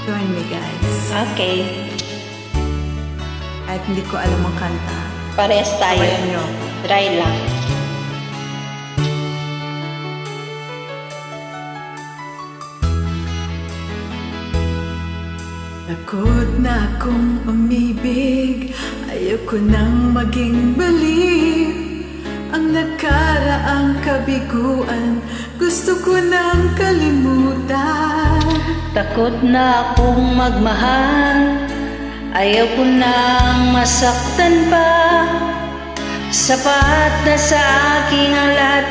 Join me, guys. Okay. Kahit hindi ko alam ang kanta. Parehas tayo. Sabayan nyo. Try lang. Takot na akong umibig, ayoko nang maging baliw. Ang nakaraang kabiguan, gusto ko nang kalimutan. Takot na akong magmahal, ayaw ko nang masaktan pa. Sapat na sa aking ang lahat,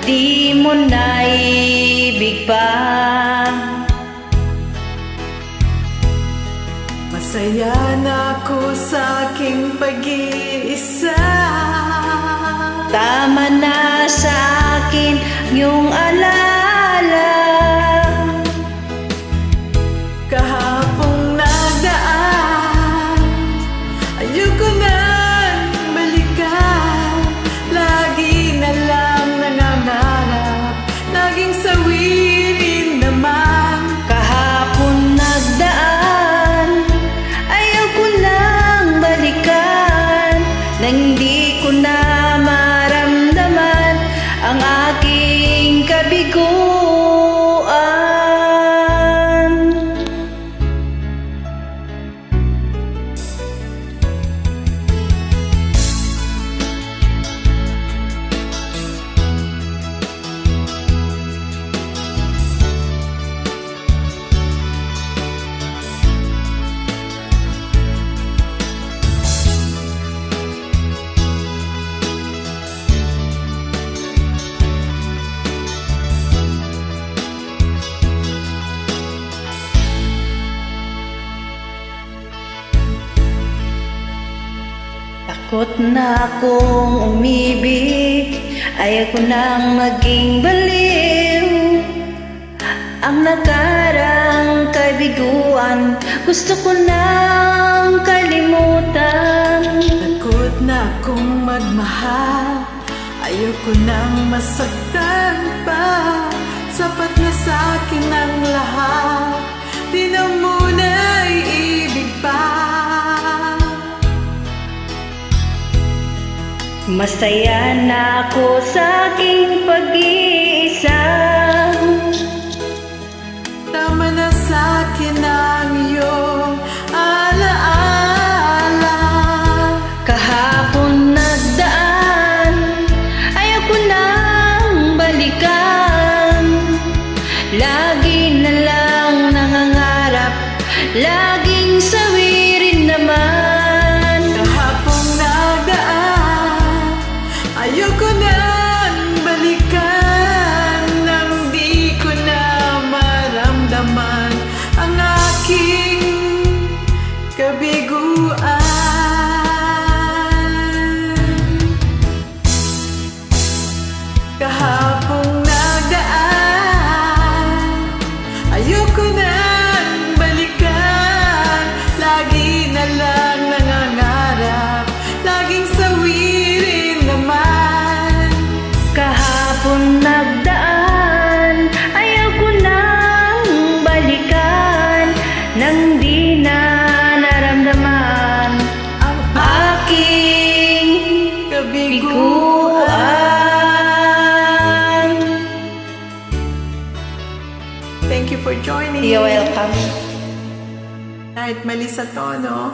di mo naibig pa. Masaya na ako sa aking pag-iisa. Tama na sa akin yung alaala. Kahapong nagdaan, ayoko nang balikan. Lagi na lang nangangarap, laging sawirin naman. Kahapon nagdaan, ayaw ko nang balikan. Nang di ko na maramdaman ang aking kabiguan. Takot na akong umibig, ayaw ko nang maging baliw. Ang nakarang kabiguan, gusto ko nang kalimutan. Takot na akong magmahal, ayaw ko nang masaktan pa. Sapat na sa akin ang lahat, di na muna iibig pa. Masaya na ako sa aking pag-iisa. Tama na sa akin ang iyong alaala. Kahapon nagdaan, ayaw ko nang balikan. Lagi na lang nangangarap, laging sawirin naman. Kahapong nagdaan, ayoko nang balikan. Nang di ko na maramdaman ang aking kabiguan. Kahapong nagdaan, ayoko nang balikan. Lagi na lang nangangarap, laging sawirin naman. Kahapon nagdaan, ayaw ko nang balikan. Nang di na naramdaman Ang aking kabiguan. Thank you for joining. You're welcome. Kahit mali sa tono.